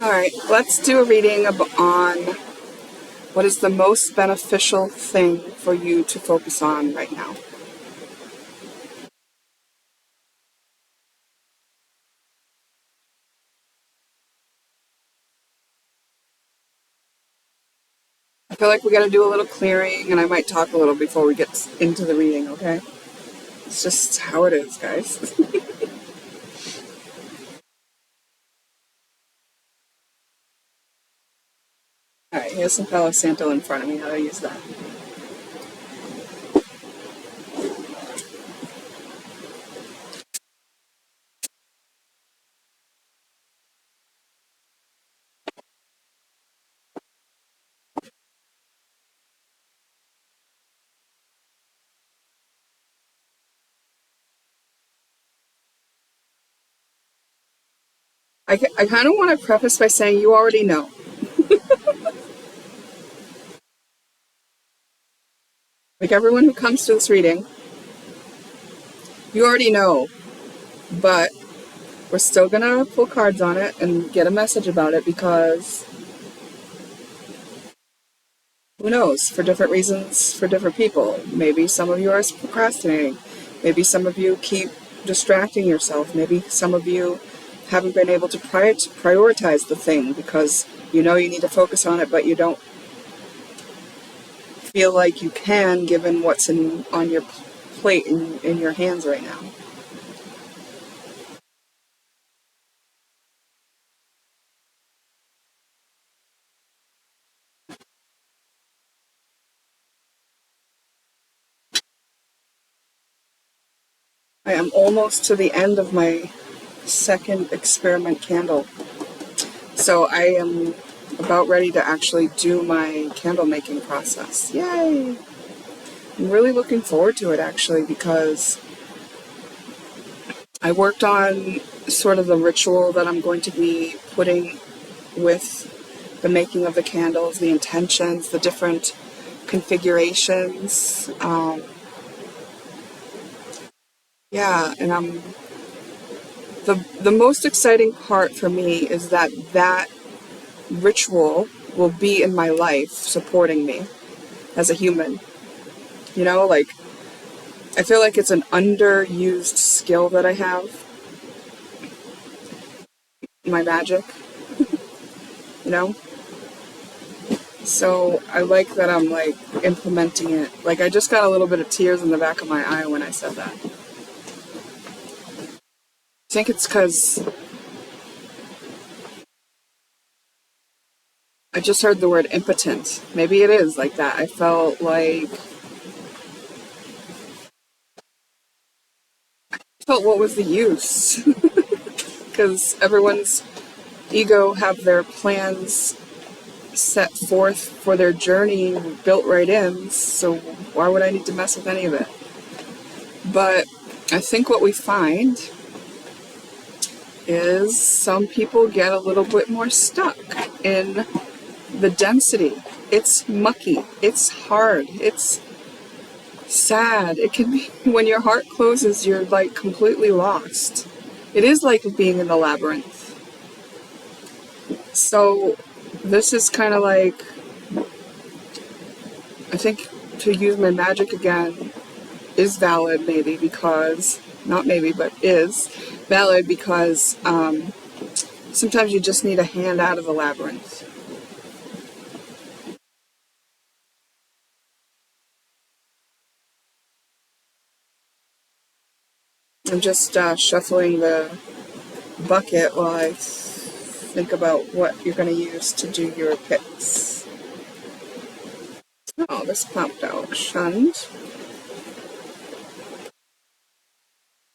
All right, let's do a reading on what is the most beneficial thing for you to focus on right now. I feel like we got to do a little clearing, and I might talk a little before we get into the reading, okay? It's just how it is, guys. All right, here's some Palo Santo in front of me. How do I use that? I kind of want to preface by saying you already know. Like everyone who comes to this reading, you already know, but we're still going to pull cards on it and get a message about it because who knows, for different reasons, for different people. Maybe some of you are procrastinating. Maybe some of you keep distracting yourself. Maybe some of you haven't been able to prioritize the thing because you know you need to focus on it, but you don't feel like you can given what's on your plate in your hands right now. I am almost to the end of my second experiment candle. So I am about ready to actually do my candle making process. Yay! I'm really looking forward to it actually because I worked on sort of the ritual that I'm going to be putting with the making of the candles, the intentions, the different configurations. And the most exciting part for me is that ritual will be in my life supporting me as a human. You know, like I feel like it's an underused skill that I have, my magic, you know? So I like that I'm like implementing it. Like I just got a little bit of tears in the back of my eye when I said that. I think it's because I just heard the word impotent. Maybe it is like that. I felt what was the use? Because everyone's ego have their plans set forth for their journey built right in, so why would I need to mess with any of it? But I think what we find is some people get a little bit more stuck in the density. It's mucky, it's hard, it's sad. It can be when your heart closes, you're like completely lost. It is like being in the labyrinth. So this is kind of like, I think to use my magic again is valid maybe because, not maybe, but is valid because sometimes you just need a hand out of the labyrinth. I'm just shuffling the bucket while I think about what you're going to use to do your picks. Oh, this popped out. Shunned.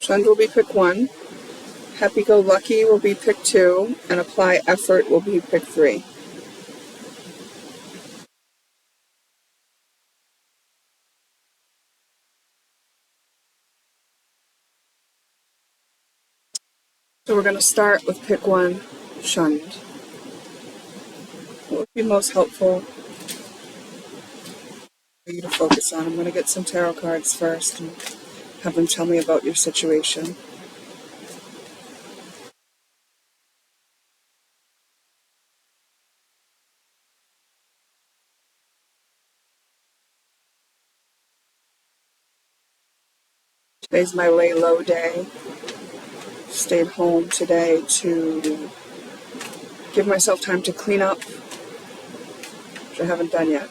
Shunned will be pick 1. Happy-go-lucky will be pick 2. And apply effort will be pick 3. So we're going to start with pick 1, shunned. What would be most helpful for you to focus on? I'm going to get some tarot cards first and have them tell me about your situation. Today's my lay low day. Stayed home today to give myself time to clean up, which I haven't done yet.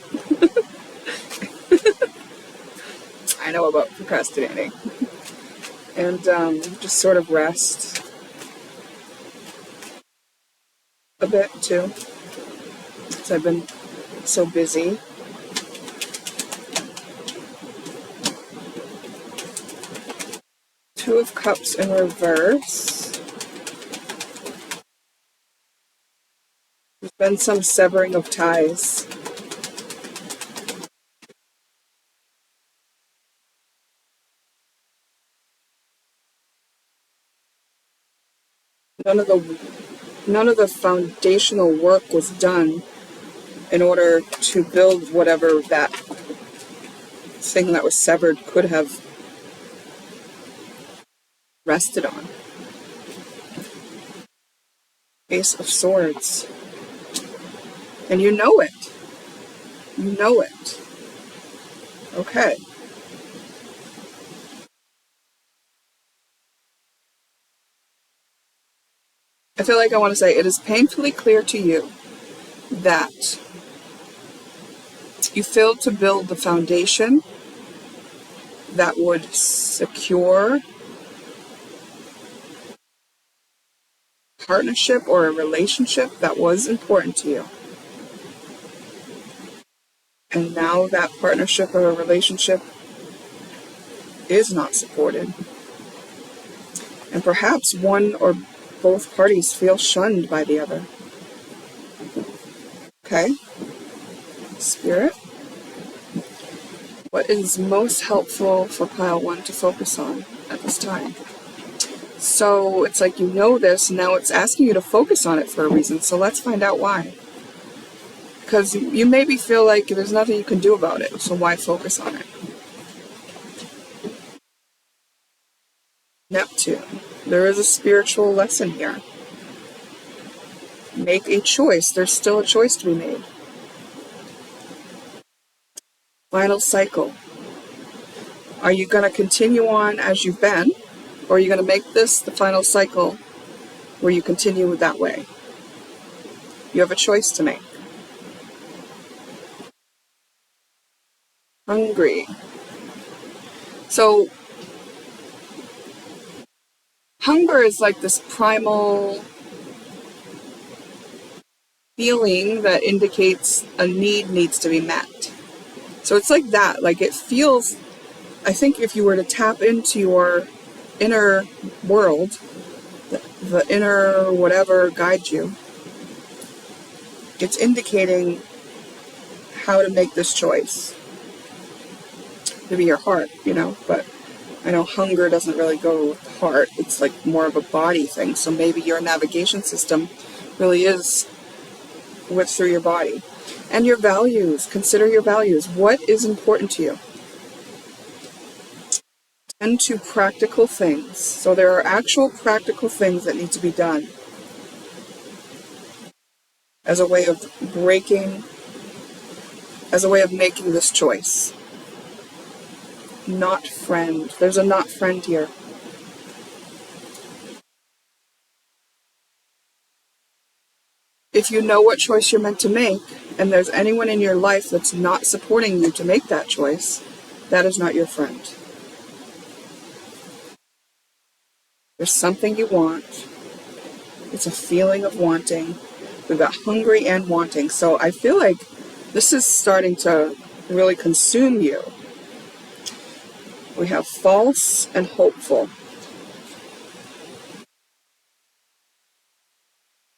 I know about procrastinating. And just sort of rest a bit too, because I've been so busy. Two of Cups in reverse. There's been some severing of ties. None of the foundational work was done in order to build whatever that thing that was severed could have rested on. Ace of Swords. And you know it. You know it. Okay. I feel like I want to say it is painfully clear to you that you failed to build the foundation that would secure partnership or a relationship that was important to you. And now that partnership or a relationship is not supported. And perhaps one or both parties feel shunned by the other. Okay? Spirit, what is most helpful for pile 1 to focus on at this time? So it's like you know this, now it's asking you to focus on it for a reason, so let's find out why. Because you maybe feel like there's nothing you can do about it, so why focus on it? Neptune, there is a spiritual lesson here. Make a choice, there's still a choice to be made. Final cycle. Are you going to continue on as you've been, or are you going to make this the final cycle where you continue that way? You have a choice to make. Hungry. So, hunger is like this primal feeling that indicates a need needs to be met. So it's like that. Like it feels, I think if you were to tap into your inner world, the inner whatever guides you, it's indicating how to make this choice. Maybe your heart, but I know hunger doesn't really go with the heart. It's like more of a body thing. So maybe your navigation system really is through your body. And your values. Consider your values. What is important to you? Tend to practical things. So there are actual practical things that need to be done as a way of making this choice. Not friend. There's a not friend here. If you know what choice you're meant to make, and there's anyone in your life that's not supporting you to make that choice, that is not your friend. There's something you want. It's a feeling of wanting. We've got hungry and wanting. So I feel like this is starting to really consume you. We have false and hopeful.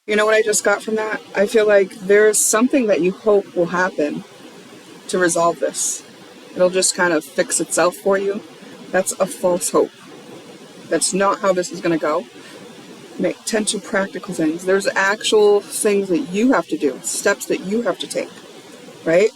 You know what I just got from that? I feel like there's something that you hope will happen to resolve this. It'll just kind of fix itself for you. That's a false hope. That's not how this is going to go. Tend to practical things. There's actual things that you have to do, steps that you have to take, right?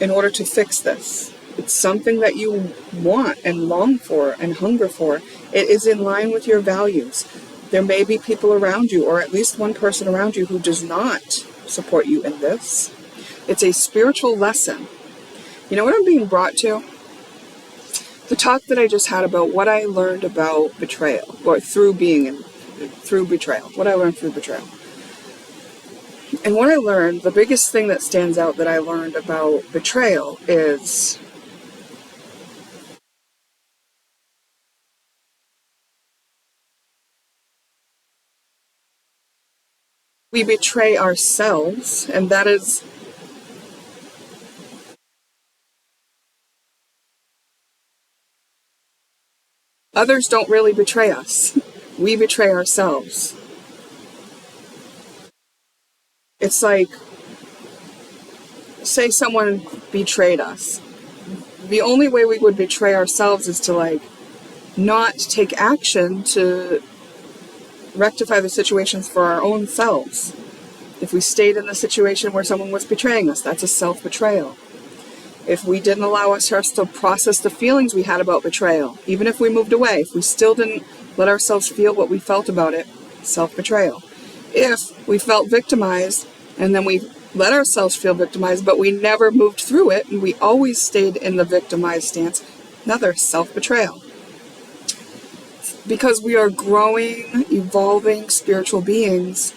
In order to fix this. It's something that you want and long for and hunger for. It is in line with your values. There may be people around you, or at least one person around you, who does not support you in this. It's a spiritual lesson. You know what I'm being brought to? the talk that I just had about what I learned about betrayal, or through betrayal, what I learned through betrayal. And what I learned, the biggest thing that stands out that I learned about betrayal is we betray ourselves, and that is others don't really betray us. We betray ourselves. It's like, say someone betrayed us. The only way we would betray ourselves is to like not take action to rectify the situations for our own selves. If we stayed in the situation where someone was betraying us, that's a self-betrayal. If we didn't allow ourselves to process the feelings we had about betrayal, even if we moved away, if we still didn't let ourselves feel what we felt about it, self-betrayal. If we felt victimized and then we let ourselves feel victimized, but we never moved through it and we always stayed in the victimized stance, another self-betrayal. Because we are growing, evolving spiritual beings,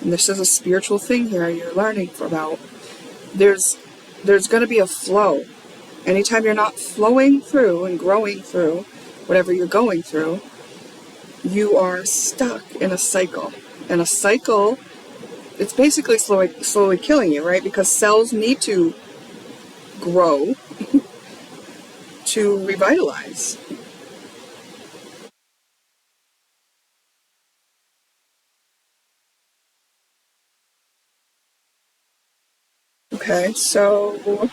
and this is a spiritual thing here you're learning about, there's going to be a flow. Anytime you're not flowing through and growing through whatever you're going through, you are stuck in a cycle. And a cycle, it's basically slowly killing you, right? Because cells need to grow to revitalize. Okay, so,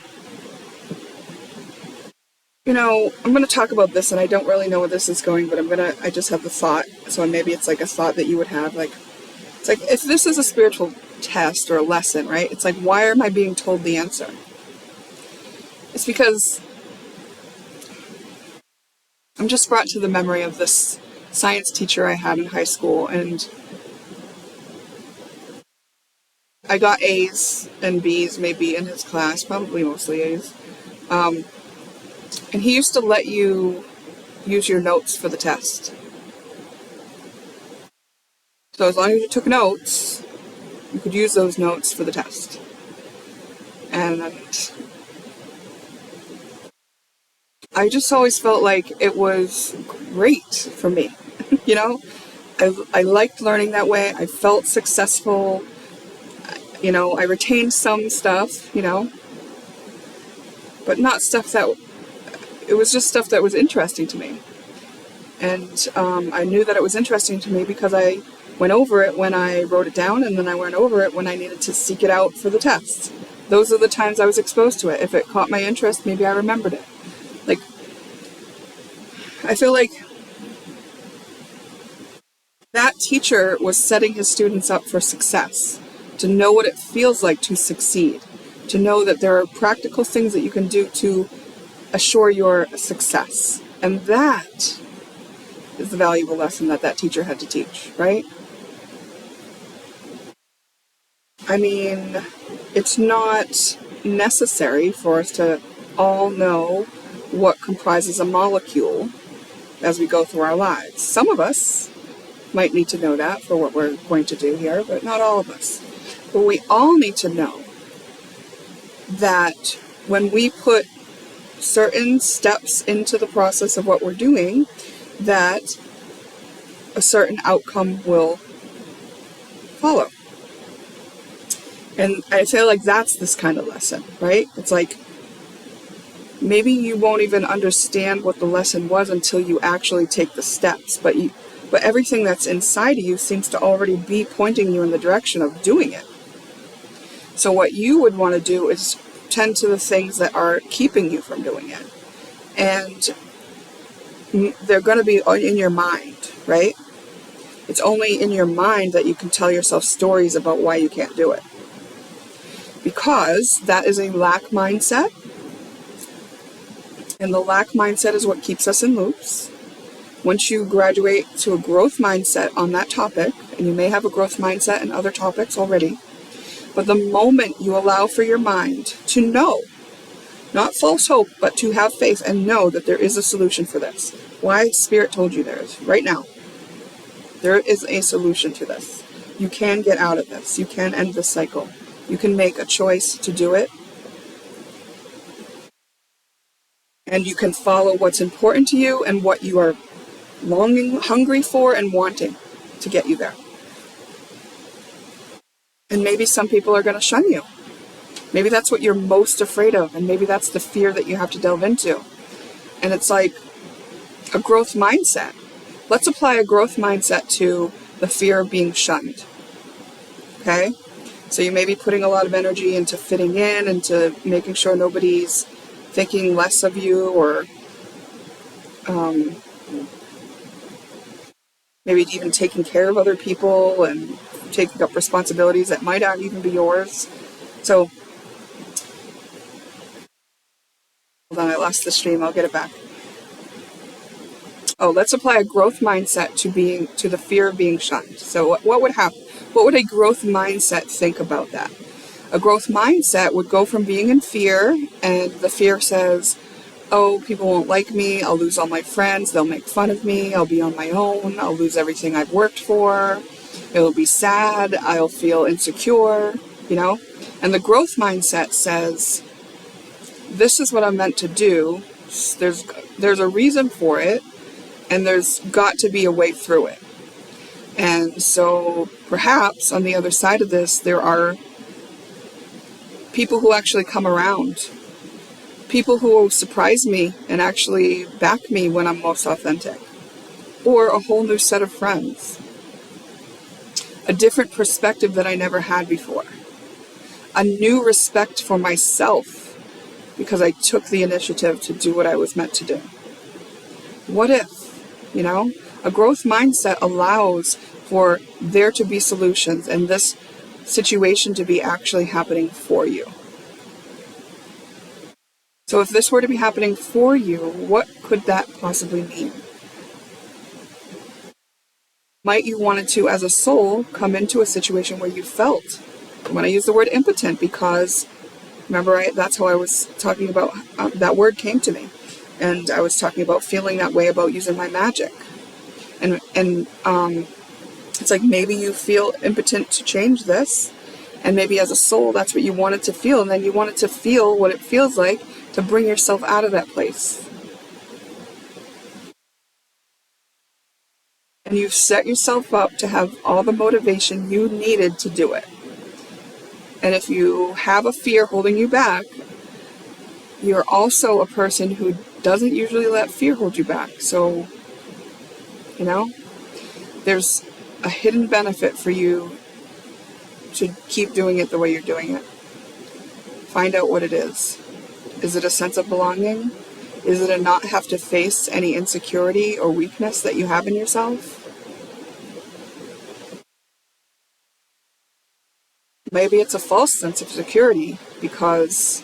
I'm going to talk about this, and I don't really know where this is going, but I just have the thought, so maybe it's like a thought that you would have, like, it's like, if this is a spiritual test or a lesson, right, it's like, why am I being told the answer? It's because I'm just brought to the memory of this science teacher I had in high school, and I got A's and B's maybe in his class, probably mostly A's. And he used to let you use your notes for the test. So as long as you took notes, you could use those notes for the test. And I just always felt like it was great for me. I liked learning that way. I felt successful. I retained some stuff, but not stuff that, it was just stuff that was interesting to me. And I knew that it was interesting to me because I went over it when I wrote it down, and then I went over it when I needed to seek it out for the test. Those are the times I was exposed to it. If it caught my interest, maybe I remembered it. Like, I feel like that teacher was setting his students up for success, to know what it feels like to succeed, to know that there are practical things that you can do to assure your success. And that is the valuable lesson that teacher had to teach, right? I mean, it's not necessary for us to all know what comprises a molecule as we go through our lives. Some of us might need to know that for what we're going to do here, but not all of us. But we all need to know that when we put certain steps into the process of what we're doing, that a certain outcome will follow. And I feel like that's this kind of lesson, right? It's like, maybe you won't even understand what the lesson was until you actually take the steps, but everything that's inside of you seems to already be pointing you in the direction of doing it. So what you would want to do is tend to the things that are keeping you from doing it. And they're going to be in your mind, right? It's only in your mind that you can tell yourself stories about why you can't do it. Because that is a lack mindset. And the lack mindset is what keeps us in loops. Once you graduate to a growth mindset on that topic, and you may have a growth mindset in other topics already, but the moment you allow for your mind to know Not false hope, but to have faith and know that there is a solution for this. Why? Spirit told you there is. Right now. There is a solution to this. You can get out of this. You can end this cycle. You can make a choice to do it. And you can follow what's important to you and what you are longing, hungry for and wanting to get you there. And maybe some people are going to shun you. Maybe that's what you're most afraid of. And maybe that's the fear that you have to delve into. And it's like a growth mindset. Let's apply a growth mindset to the fear of being shunned. Okay? So you may be putting a lot of energy into fitting in, into making sure nobody's thinking less of you, or maybe even taking care of other people and taking up responsibilities that might not even be yours. So, hold on, I lost the stream. I'll get it back. Oh, let's apply a growth mindset to the fear of being shunned. So what would happen? What would a growth mindset think about that? A growth mindset would go from being in fear, and the fear says, oh, people won't like me, I'll lose all my friends, they'll make fun of me, I'll be on my own, I'll lose everything I've worked for, it'll be sad, I'll feel insecure, And the growth mindset says, this is what I'm meant to do, there's a reason for it, and there's got to be a way through it. And so perhaps on the other side of this, there are people who actually come around. People who will surprise me and actually back me when I'm most authentic. Or a whole new set of friends. A different perspective that I never had before. A new respect for myself because I took the initiative to do what I was meant to do. What if? A growth mindset allows for there to be solutions and this situation to be actually happening for you. So if this were to be happening for you, what could that possibly mean? Might you wanted to, as a soul, come into a situation where you felt, when I use the word impotent, because remember, that's how I was talking about, that word came to me. And I was talking about feeling that way about using my magic. And it's like maybe you feel impotent to change this. And maybe as a soul, that's what you wanted to feel. And then you wanted to feel what it feels like to bring yourself out of that place. And you've set yourself up to have all the motivation you needed to do it. And if you have a fear holding you back, you're also a person who doesn't usually let fear hold you back. So, there's a hidden benefit for you to keep doing it the way you're doing it. Find out what it is. Is it a sense of belonging? Is it a not have to face any insecurity or weakness that you have in yourself? Maybe it's a false sense of security because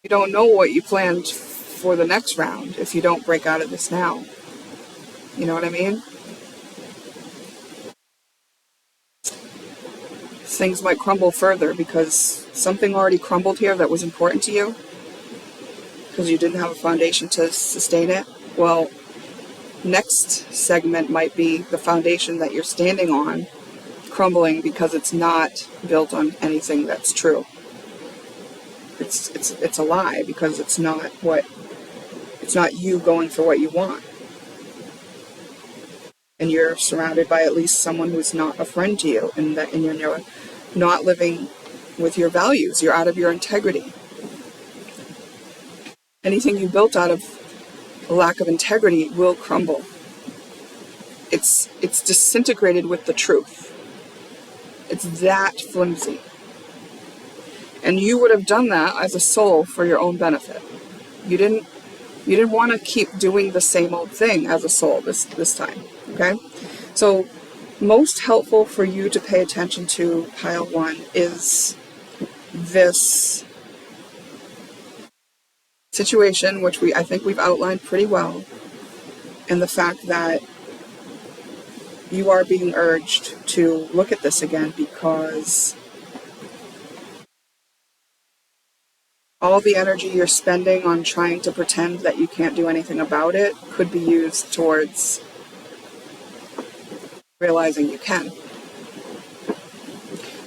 you don't know what you planned for the next round if you don't break out of this now. You know what I mean? Things might crumble further because something already crumbled here that was important to you because you didn't have a foundation to sustain it. Well, next segment might be the foundation that you're standing on crumbling because it's not built on anything that's true. It's a lie because it's not you going for what you want. And you're surrounded by at least someone who's not a friend to you, and you're not living with your values. You're out of your integrity. Anything you built out of a lack of integrity will crumble. It's disintegrated with the truth. It's that flimsy. And you would have done that as a soul for your own benefit. You didn't want to keep doing the same old thing as a soul this time. Okay? So most helpful for you to pay attention to, pile 1, is this situation, which I think we've outlined pretty well, and the fact that you are being urged to look at this again, because all the energy you're spending on trying to pretend that you can't do anything about it could be used towards realizing you can.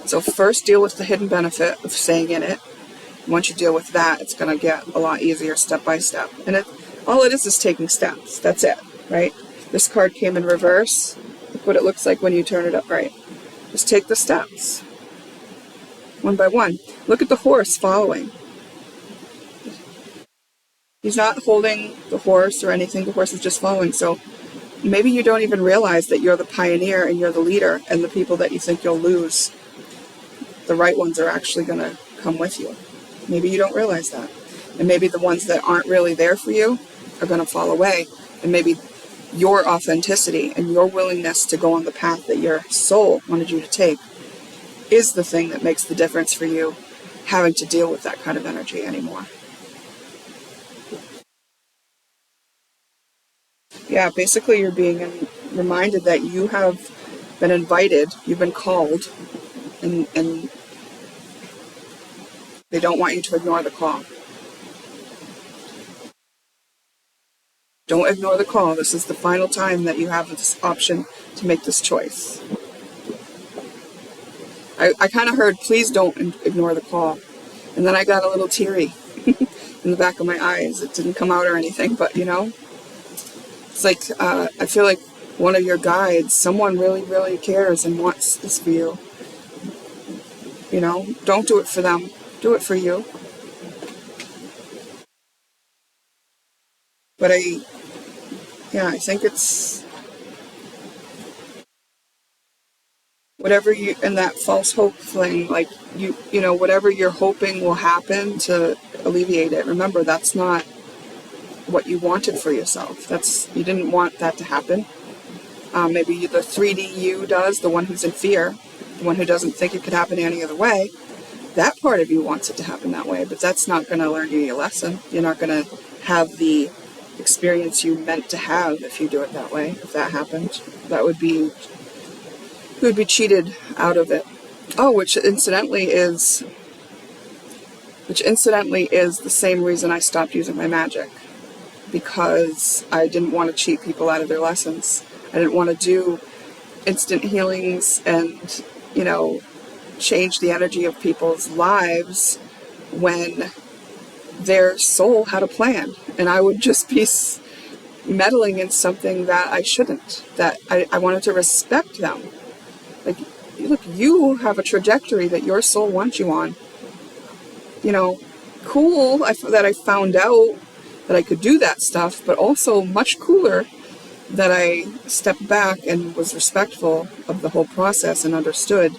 So first deal with the hidden benefit of staying in it. Once you deal with that, it's going to get a lot easier step by step. And all it is taking steps. That's it, right? This card came in reverse. Look what it looks like when you turn it upright. Just take the steps, one by one. Look at the horse following. He's not holding the horse or anything. The horse is just following. So maybe you don't even realize that you're the pioneer and you're the leader, and the people that you think you'll lose, the right ones, are actually going to come with you. Maybe you don't realize that. And maybe the ones that aren't really there for you are going to fall away. And maybe your authenticity and your willingness to go on the path that your soul wanted you to take is the thing that makes the difference for you having to deal with that kind of energy anymore. Yeah, basically you're being reminded that you have been invited, you've been called, and they don't want you to ignore the call. Don't ignore the call. This is the final time that you have this option to make this choice. I kind of heard, please don't ignore the call. And then I got a little teary in the back of my eyes. It didn't come out or anything, but it's like, I feel like one of your guides, someone really, really cares and wants this for you. Don't do it for them. Do it for you. But I think it's whatever you, and that false hope thing, like whatever you're hoping will happen to alleviate it. Remember, that's not what you wanted for yourself. You didn't want that to happen. Maybe the 3D you does, the one who's in fear, the one who doesn't think it could happen any other way. That part of you wants it to happen that way, but that's not going to learn you your lesson. You're not going to have the experience you meant to have if you do it that way. If that happened, you would be cheated out of it. Oh, which incidentally is the same reason I stopped using my magic, because I didn't want to cheat people out of their lessons. I didn't want to do instant healings and, change the energy of people's lives when their soul had a plan. And I would just be meddling in something that I shouldn't, that I wanted to respect them. Like, look, you have a trajectory that your soul wants you on. Cool that I found out that I could do that stuff, but also much cooler that I stepped back and was respectful of the whole process and understood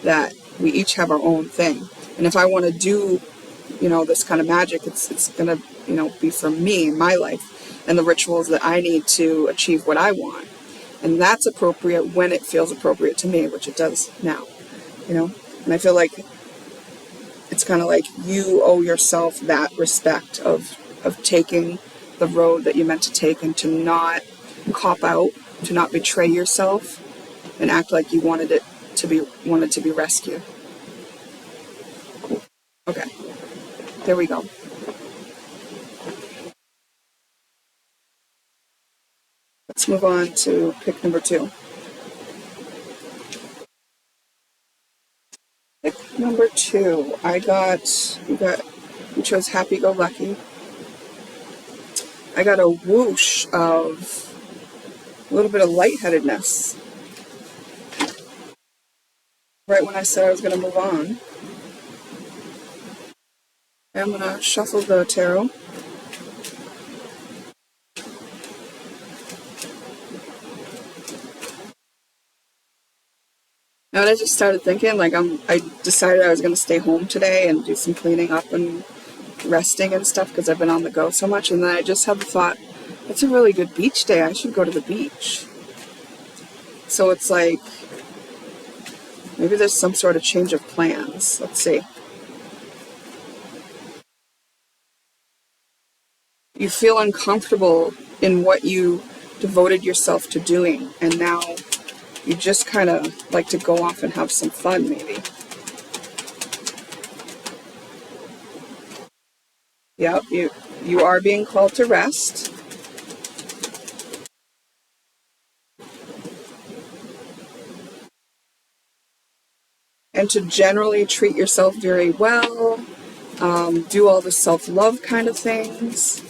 that we each have our own thing. And if I want to do, this kind of magic, it's going to, be for me, my life, and the rituals that I need to achieve what I want. And that's appropriate when it feels appropriate to me, which it does now, And I feel like it's kind of like you owe yourself that respect of taking the road that you meant to take, and to not cop out, to not betray yourself and act like you wanted to be rescued. Okay, there we go. Let's move on to pick number 2. Pick number 2. You chose happy-go-lucky. I got a whoosh of a little bit of lightheadedness right when I said I was going to move on. I'm going to shuffle the tarot. Now I just started thinking, I decided I was going to stay home today and do some cleaning up and resting and stuff, because I've been on the go so much. And then I just had the thought, it's a really good beach day. I should go to the beach. So it's like, maybe there's some sort of change of plans. Let's see. You feel uncomfortable in what you devoted yourself to doing, and now You just kind of like to go off and have some fun, maybe. Yep, you are being called to rest. And to generally treat yourself very well, do all the self-love kind of things.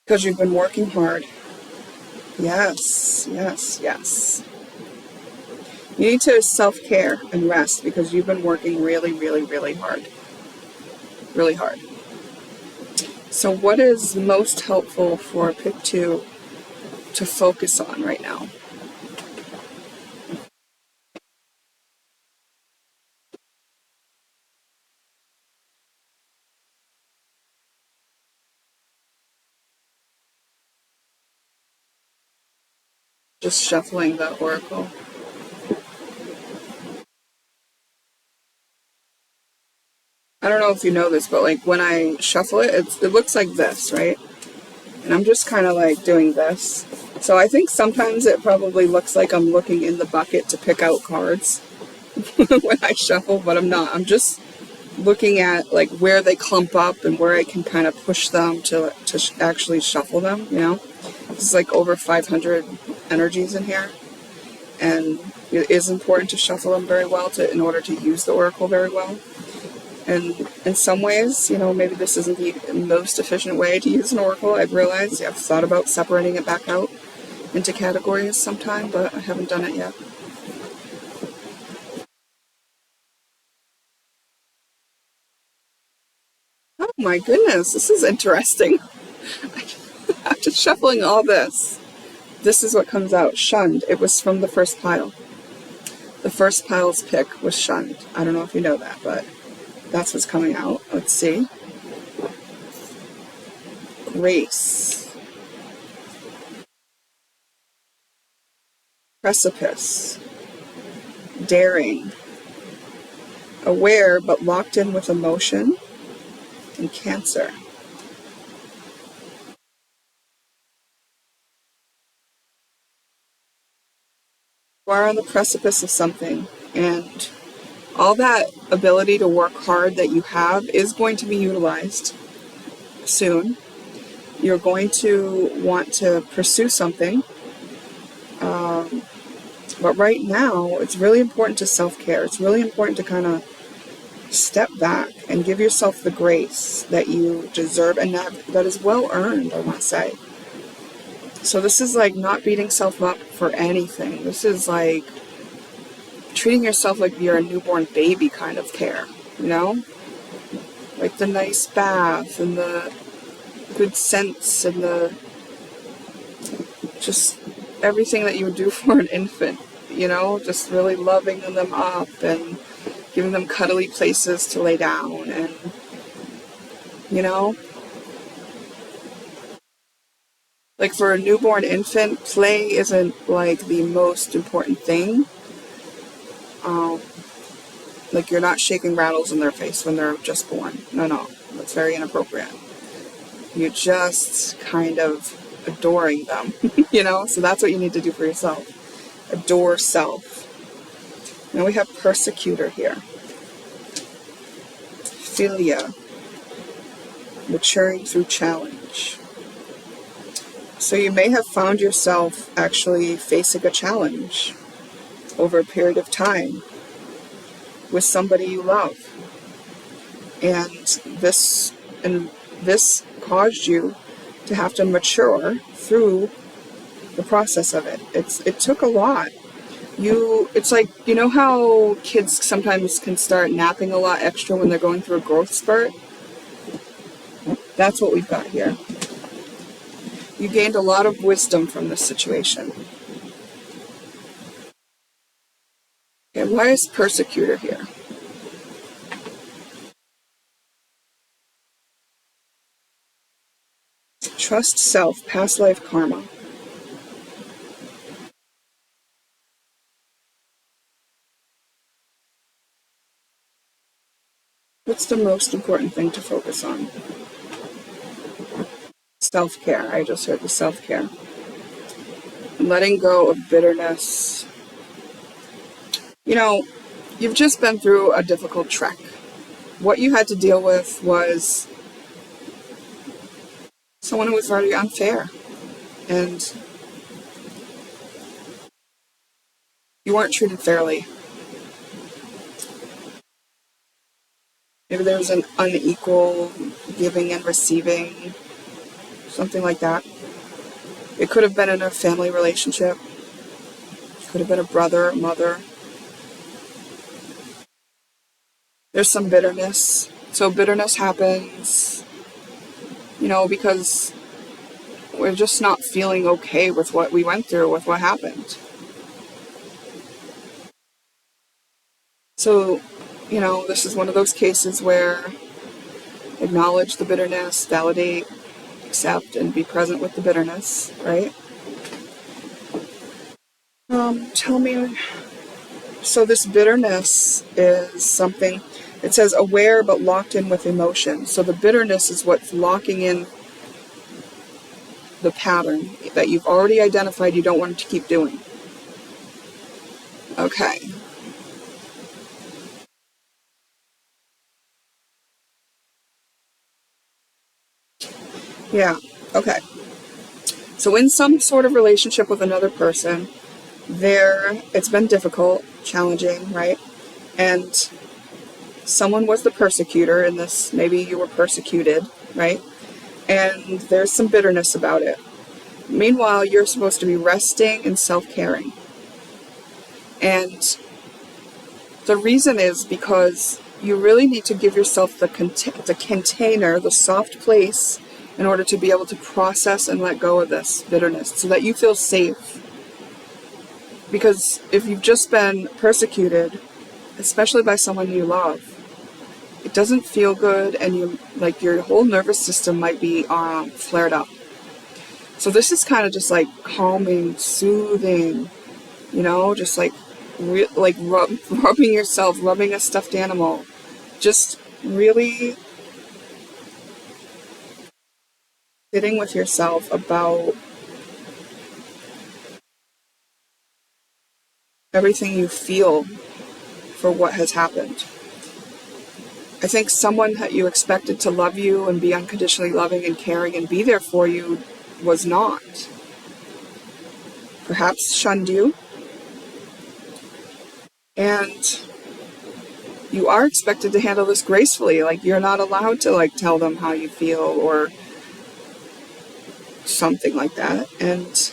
Because you've been working hard. Yes, yes, yes. You need to self-care and rest because you've been working really, really, really hard. Really hard. So what is most helpful for pick 2 to focus on right now? Just shuffling the oracle. I don't know if you know this, but like when I shuffle it, it looks like this, right? And I'm just kind of like doing this. So I think sometimes it probably looks like I'm looking in the bucket to pick out cards when I shuffle, but I'm not. I'm just looking at like where they clump up and where I can kind of push them to actually shuffle them, you know? There's like over 500 energies in here, and it is important to shuffle them very well in order to use the oracle very well. And in some ways, you know, maybe this isn't the most efficient way to use an oracle. I've realized I've thought about separating it back out into categories sometime, but I haven't done it yet. Oh my goodness, this is interesting. After shuffling all this, this is what comes out. Shunned. It was from the first pile. The first pile's pick was shunned. I don't know if you know that, but that's what's coming out. Let's see. Grace. Precipice. Daring. Aware but locked in with emotion. And Cancer. You are on the precipice of something, and all that ability to work hard that you have is going to be utilized soon. You're going to want to pursue something, but right now it's really important to self-care. It's really important to kind of step back and give yourself the grace that you deserve and that is well earned, I want to say. So this is like not beating yourself up for anything. This is like treating yourself like you're a newborn baby kind of care, you know? Like the nice bath and the good scents and the just everything that you would do for an infant, you know? Just really loving them up and giving them cuddly places to lay down and, you know? Like for a newborn infant, play isn't like the most important thing. Like you're not shaking rattles in their face when they're just born. No, no, that's very inappropriate. You're just kind of adoring them, you know? So that's what you need to do for yourself. Adore self. Now we have persecutor here. Philia. Maturing through challenge. So you may have found yourself actually facing a challenge over a period of time with somebody you love. And this caused you to have to mature through the process of it. It took a lot. It's like, you know how kids sometimes can start napping a lot extra when they're going through a growth spurt? That's what we've got here. You gained a lot of wisdom from this situation. Okay, why is persecutor here? Trust self, past life karma. What's the most important thing to focus on? Self-care. I just heard the self-care. Letting go of bitterness. You know, you've just been through a difficult trek. What you had to deal with was someone who was very unfair. And you weren't treated fairly. Maybe there was an unequal giving and receiving, something like that. It could have been in a family relationship. It could have been a brother, a mother. There's some bitterness. So bitterness happens, because we're just not feeling okay with what we went through, with what happened. So, this is one of those cases where acknowledge the bitterness, validate, accept, and be present with the bitterness, right? Tell me, so this bitterness is something, it says aware but locked in with emotion. So the bitterness is what's locking in the pattern that you've already identified you don't want to keep doing. Okay. Yeah, okay. So in some sort of relationship with another person, it's been difficult, challenging, right? And someone was the persecutor in this, maybe you were persecuted, right? And there's some bitterness about it. Meanwhile, you're supposed to be resting and self-caring. And the reason is because you really need to give yourself the container, the soft place, in order to be able to process and let go of this bitterness so that you feel safe. Because if you've just been persecuted, especially by someone you love, it doesn't feel good, and your whole nervous system might be flared up. So this is kind of just like calming, soothing, just like rubbing yourself, rubbing a stuffed animal, just really sitting with yourself about everything you feel for what has happened. I think someone that you expected to love you and be unconditionally loving and caring and be there for you was not. Perhaps shunned you. And you are expected to handle this gracefully. Like, you're not allowed to tell them how you feel or something like that. And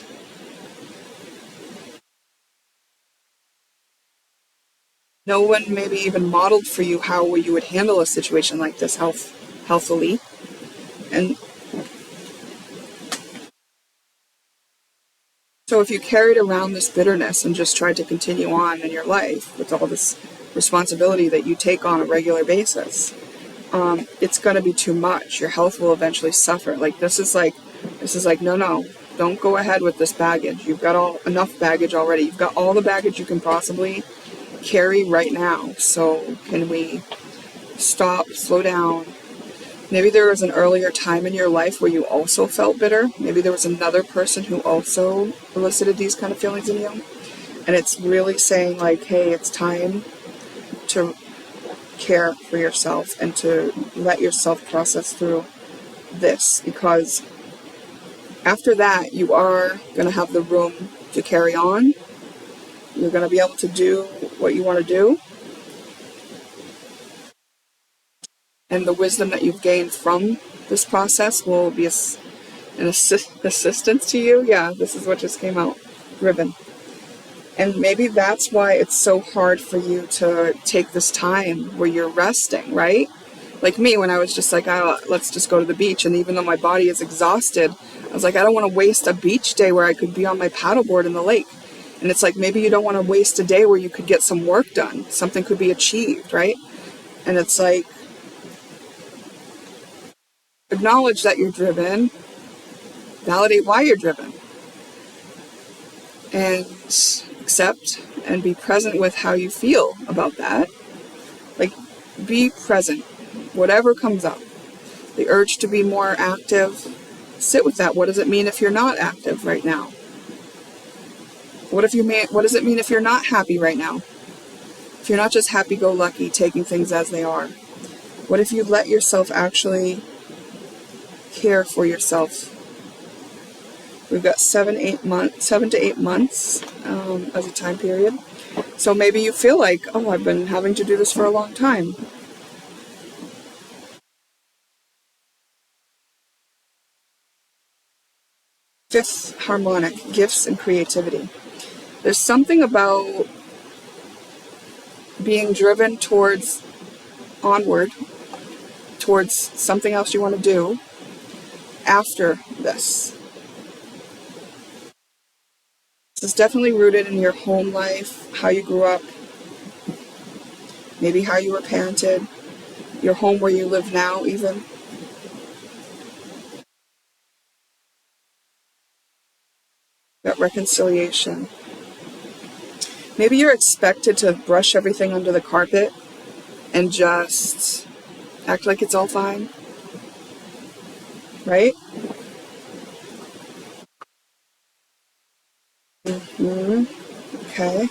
no one maybe even modeled for you how you would handle a situation like this healthily. And so if you carried around this bitterness and just tried to continue on in your life with all this responsibility that you take on a regular basis, it's going to be too much. Your health will eventually suffer. This is like, no, don't go ahead with this baggage. You've got enough baggage already. You've got all the baggage you can possibly carry right now. So can we stop, slow down? Maybe there was an earlier time in your life where you also felt bitter. Maybe there was another person who also elicited these kind of feelings in you. And it's really saying hey, it's time to care for yourself and to let yourself process through this, because after that you are going to have the room to carry on. You're going to be able to do what you want to do. And the wisdom that you've gained from this process will be an assistance to you. Yeah, this is what just came out. Ribbon. And maybe that's why it's so hard for you to take this time where you're resting, right? Like me, when I was just let's just go to the beach. And even though my body is exhausted, I was I don't want to waste a beach day where I could be on my paddleboard in the lake. And it's maybe you don't want to waste a day where you could get some work done. Something could be achieved, right? And it's acknowledge that you're driven. Validate why you're driven. And accept and be present with how you feel about that. Be present. Whatever comes up. The urge to be more active, Sit with that. What does it mean if you're not active right now? What does it mean if you're not happy right now? If you're not just happy-go-lucky, taking things as they are? What if you let yourself actually care for yourself? We've got 7 to 8 months as a time period. So maybe you feel like, oh, I've been having to do this for a long time. Fifth harmonic, gifts and creativity. There's something about being driven onward, towards something else you want to do after this. This is definitely rooted in your home life, how you grew up, maybe how you were parented, your home where you live now even. That reconciliation. Maybe you're expected to brush everything under the carpet and just act like it's all fine, right? Okay.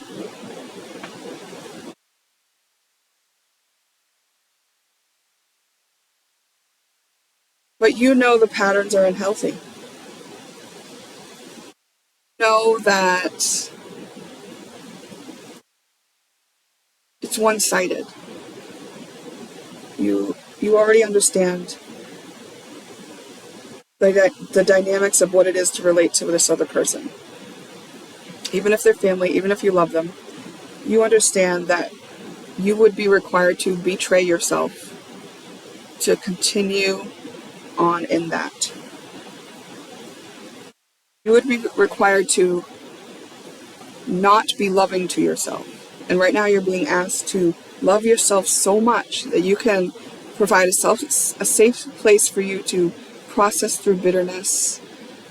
But you know the patterns are unhealthy. Know that it's one-sided. You already understand the dynamics of what it is to relate to this other person. Even if they're family, even if you love them, you understand that you would be required to betray yourself to continue on in that. You would be required to not be loving to yourself. And right now you're being asked to love yourself so much that you can provide a safe place for you to process through bitterness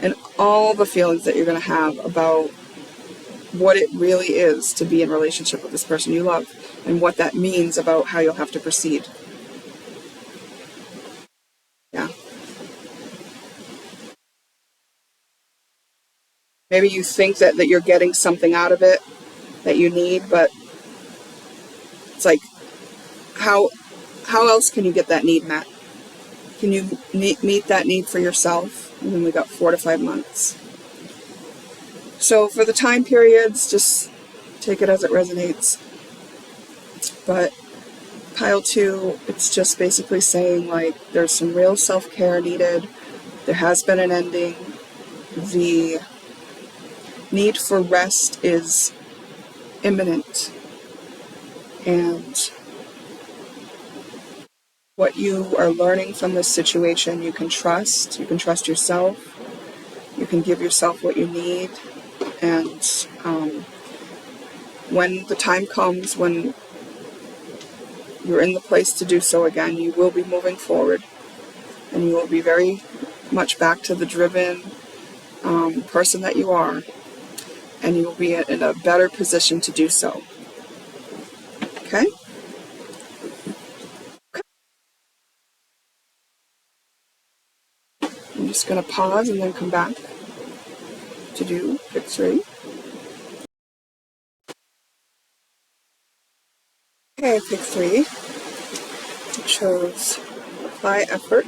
and all the feelings that you're going to have about what it really is to be in relationship with this person you love and what that means about how you'll have to proceed. Yeah. Maybe you think that you're getting something out of it that you need, but it's like, how else can you get that need met? Can you meet that need for yourself? And then we got 4 to 5 months. So for the time periods, just take it as it resonates. But pile 2, it's just basically saying, like, there's some real self-care needed. There has been an ending. The need for rest is imminent. And what you are learning from this situation, you can trust. You can trust yourself. You can give yourself what you need. And when the time comes, when you're in the place to do so again, you will be moving forward. And you will be very much back to the driven person that you are. And you will be in a better position to do so. Okay? I'm just going to pause and then come back to do pick 3. Okay, pick 3. I chose apply effort.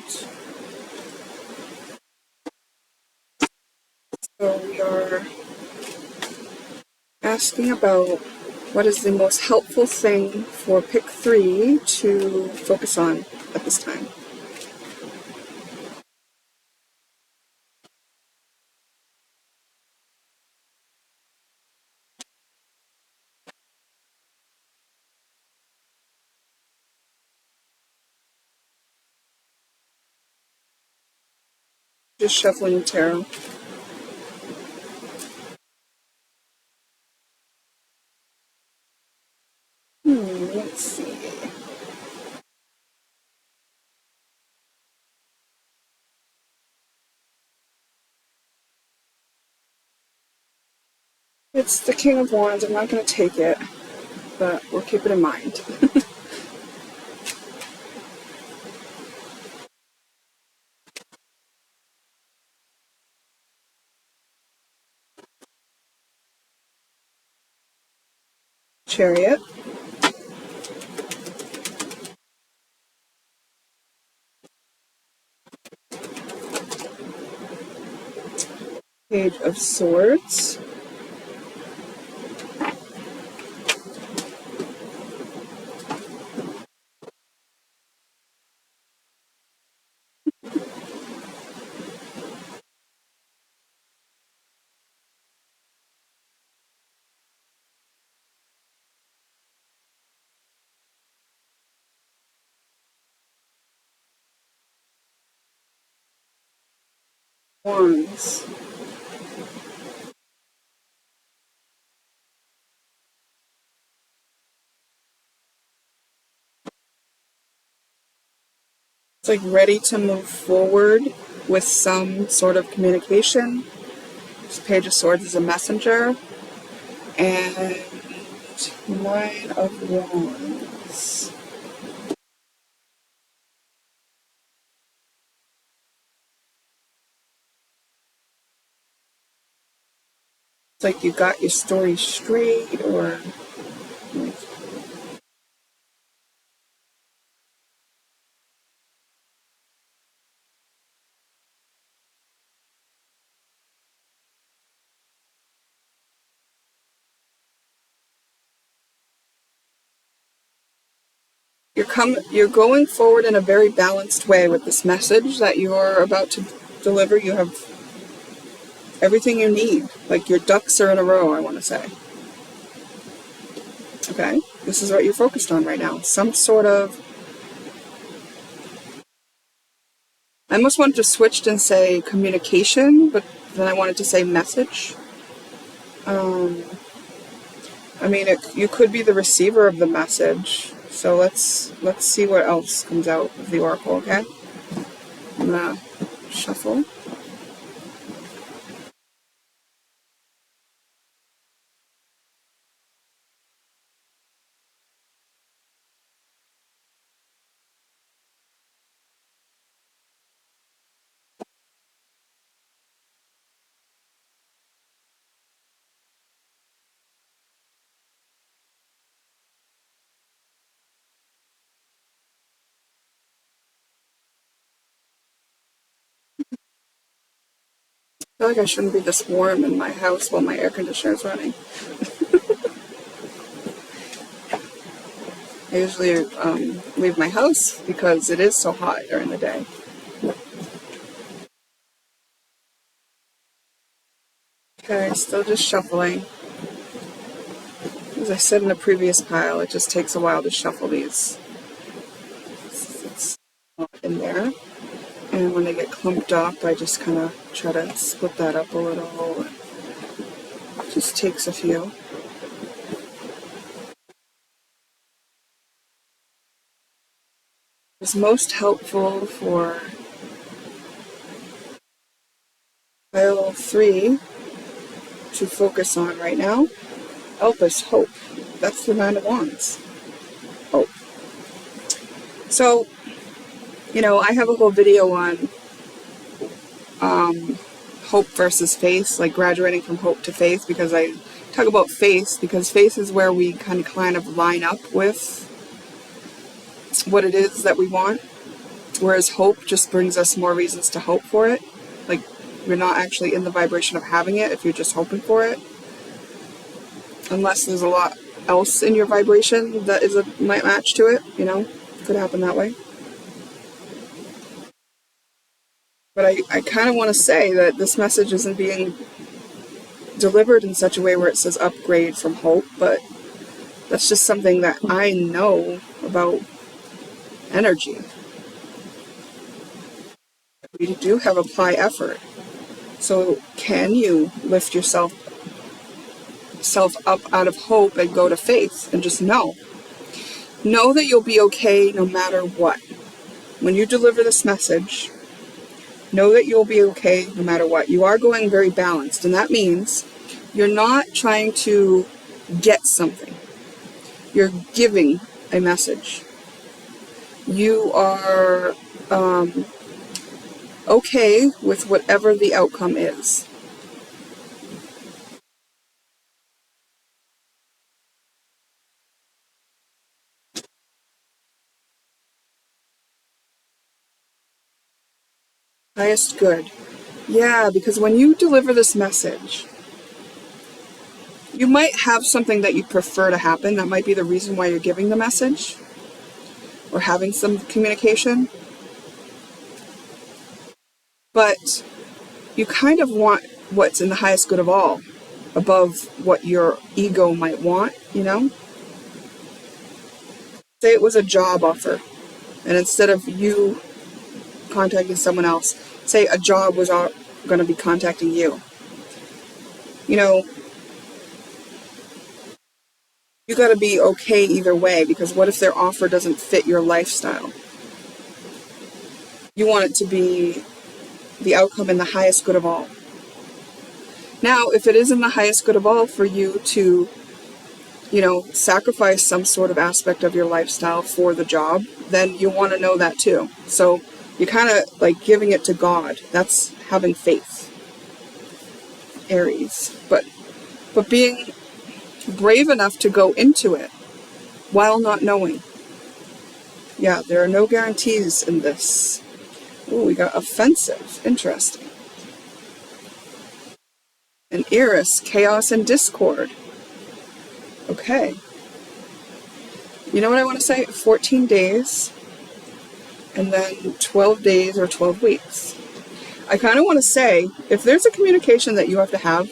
So we are asking about what is the most helpful thing for pick 3 to focus on at this time. Just shuffling the tarot. Let's see. It's the King of Wands. I'm not going to take it, but we'll keep it in mind. Chariot. Page of Swords. Wands. It's like ready to move forward with some sort of communication. This Page of Swords is a messenger. And Nine of Wands. It's like you got your story straight, or you're going forward in a very balanced way with this message that you're about to deliver. You have everything you need. Like your ducks are in a row, I want to say. Okay? This is what you're focused on right now. Some sort of... I almost wanted to switch and say communication, but then I wanted to say message. I mean, you could be the receiver of the message. So let's see what else comes out of the oracle, okay? I'm gonna shuffle. I feel like I shouldn't be this warm in my house while my air conditioner is running. I usually leave my house because it is so hot during the day. Okay, still just shuffling. As I said in the previous pile, it just takes a while to shuffle these. It's not in there. And when they get clumped up, I just kind of try to split that up a little. It just takes a few. It's most helpful for pile 3 to focus on right now. Help us hope. That's the Nine of Wands. Hope. So, I have a whole video on hope versus faith, like graduating from hope to faith, because I talk about faith because faith is where we kind of line up with what it is that we want, whereas hope just brings us more reasons to hope for it. Like, you're not actually in the vibration of having it if you're just hoping for it, unless there's a lot else in your vibration that might match to it. Could happen that way. But I kind of want to say that this message isn't being delivered in such a way where it says upgrade from hope, but that's just something that I know about energy. We do have apply effort. So can you lift yourself up out of hope and go to faith and just know that you'll be okay no matter what. When you deliver this message, know that you'll be okay no matter what. You are going very balanced, and that means you're not trying to get something. You're giving a message. You are okay with whatever the outcome is. Highest good. Yeah, because when you deliver this message, you might have something that you prefer to happen. That might be the reason why you're giving the message or having some communication. But you kind of want what's in the highest good of all above what your ego might want, you know? Say it was a job offer, and instead of you contacting someone else, say a job was going to be contacting you. You know, you got to be okay either way, because what if their offer doesn't fit your lifestyle? You want it to be the outcome in the highest good of all. Now, if it is in the highest good of all for you to, sacrifice some sort of aspect of your lifestyle for the job, then you want to know that too. So you're kind of like giving it to God. That's having faith, Aries. But being brave enough to go into it while not knowing. Yeah, there are no guarantees in this. Ooh, we got offensive. Interesting. And Eris, chaos and discord. Okay. You know what I want to say? 14 days and then 12 days or 12 weeks. I kind of want to say, if there's a communication that you have to have,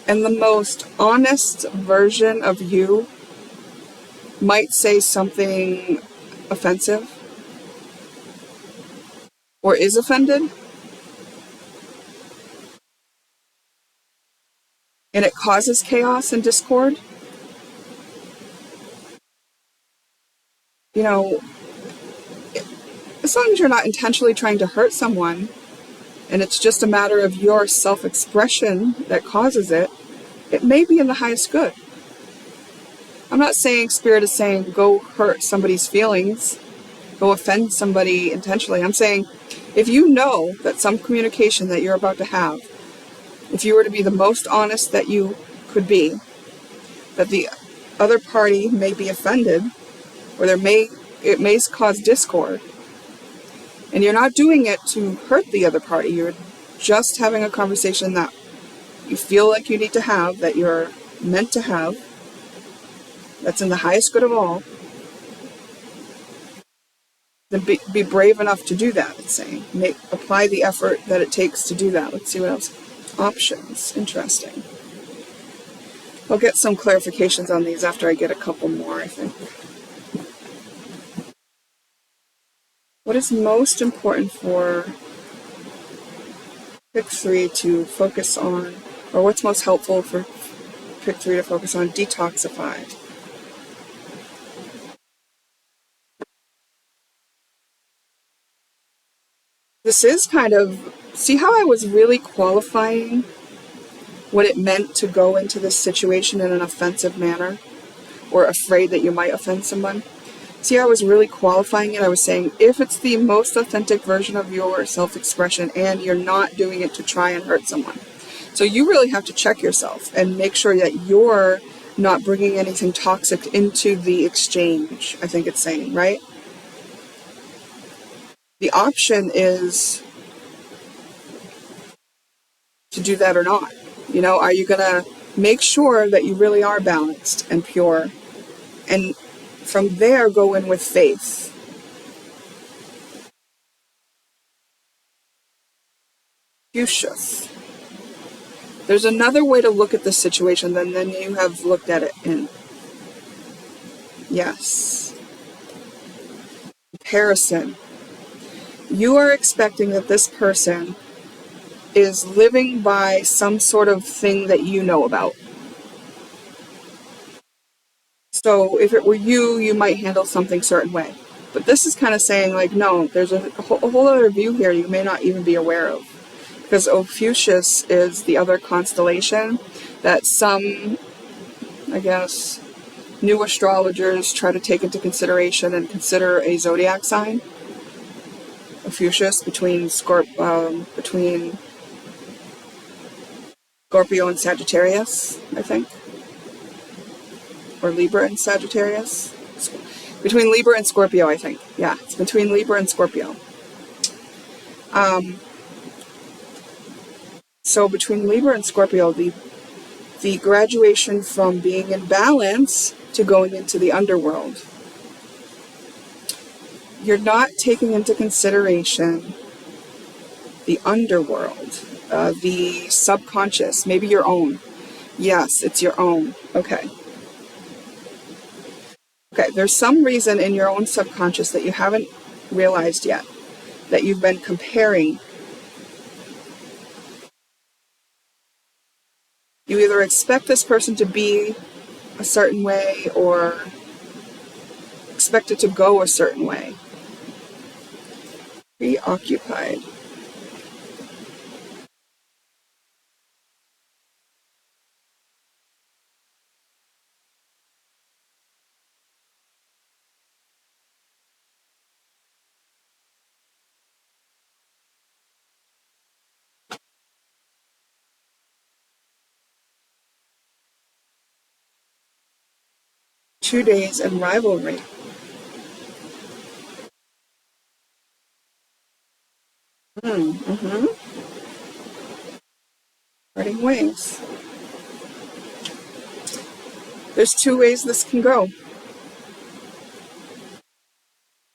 and the most honest version of you might say something offensive or is offended, and it causes chaos and discord, as long as you're not intentionally trying to hurt someone, and it's just a matter of your self-expression that causes it, it may be in the highest good. I'm not saying Spirit is saying go hurt somebody's feelings, go offend somebody intentionally. I'm saying if you know that some communication that you're about to have, if you were to be the most honest that you could be, that the other party may be offended, or it may cause discord, and you're not doing it to hurt the other party, you're just having a conversation that you feel like you need to have, that you're meant to have, that's in the highest good of all, then be brave enough to do that, it's saying. Apply the effort that it takes to do that. Let's see what else. Options. Interesting. I'll get some clarifications on these after I get a couple more, I think. What is most important for pick 3 to focus on, or what's most helpful for pick 3 to focus on? Detoxify. This is kind of, see how I was really qualifying what it meant to go into this situation in an offensive manner, or afraid that you might offend someone? See how I was really qualifying it? I was saying, if it's the most authentic version of your self-expression and you're not doing it to try and hurt someone. So you really have to check yourself and make sure that you're not bringing anything toxic into the exchange, I think it's saying, right? The option is to do that or not. Are you going to make sure that you really are balanced and pure, and from there go in with faith? Fuchsias. There's another way to look at this situation than you have looked at it in. Yes. Comparison. You are expecting that this person is living by some sort of thing that you know about. So if it were you, you might handle something certain way. But this is kind of saying, like, no, there's a whole other view here you may not even be aware of. Because Ophiuchus is the other constellation that some, I guess, new astrologers try to take into consideration and consider a zodiac sign. Ophiuchus between Scorpio and Sagittarius, I think. Or Libra and Sagittarius. Between Libra and Scorpio, I think. Yeah, it's between Libra and Scorpio. So between Libra and Scorpio, the graduation from being in balance to going into the underworld, you're not taking into consideration the underworld, the subconscious, maybe your own. Yes, it's your own. Okay. Okay, there's some reason in your own subconscious that you haven't realized yet, that you've been comparing. You either expect this person to be a certain way or expect it to go a certain way. Preoccupied. Two days and rivalry. Mm-hmm. Parting ways. There's two ways this can go.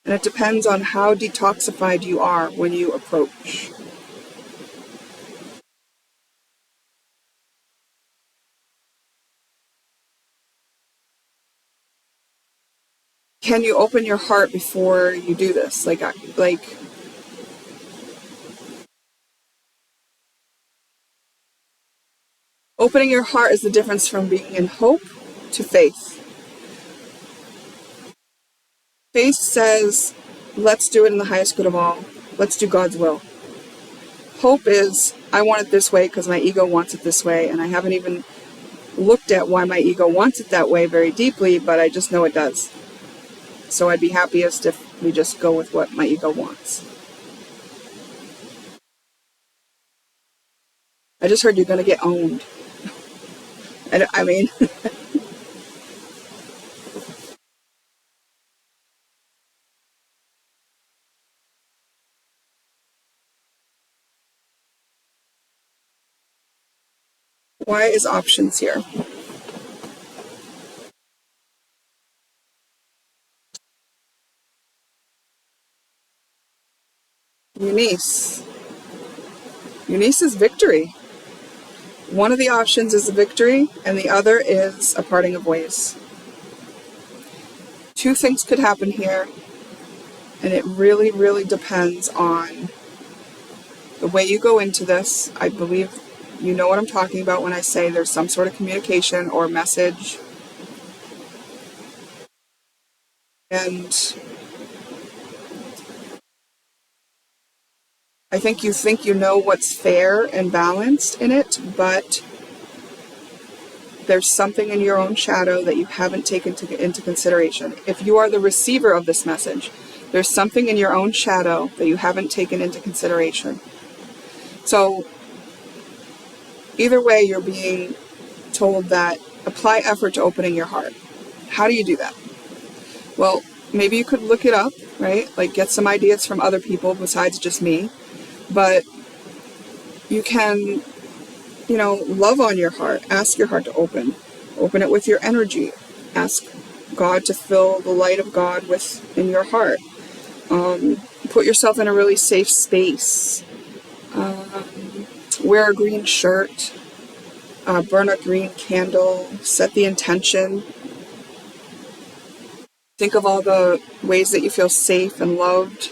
And it depends on how detoxified you are when you approach. Can you open your heart before you do this? Like opening your heart is the difference from being in hope to faith. Faith says, let's do it in the highest good of all. Let's do God's will. Hope is, I want it this way because my ego wants it this way, and I haven't even looked at why my ego wants it that way very deeply, but I just know it does. So I'd be happiest if we just go with what my ego wants. I just heard you're going to get owned. I mean... Why is options here? Eunice. Eunice is victory. One of the options is a victory, and the other is a parting of ways. Two things could happen here, and it really, really depends on the way you go into this. I believe you know what I'm talking about when I say there's some sort of communication or message. And I think you know what's fair and balanced in it, but there's something in your own shadow that you haven't taken into consideration. If you are the receiver of this message, there's something in your own shadow that you haven't taken into consideration. So either way, you're being told that apply effort to opening your heart. How do you do that? Well, maybe you could look it up, right? Like get some ideas from other people besides just me. But you can, love on your heart. Ask your heart to open. Open it with your energy. Ask God to fill the light of God in your heart. Put yourself in a really safe space. Wear a green shirt. Burn a green candle. Set the intention. Think of all the ways that you feel safe and loved.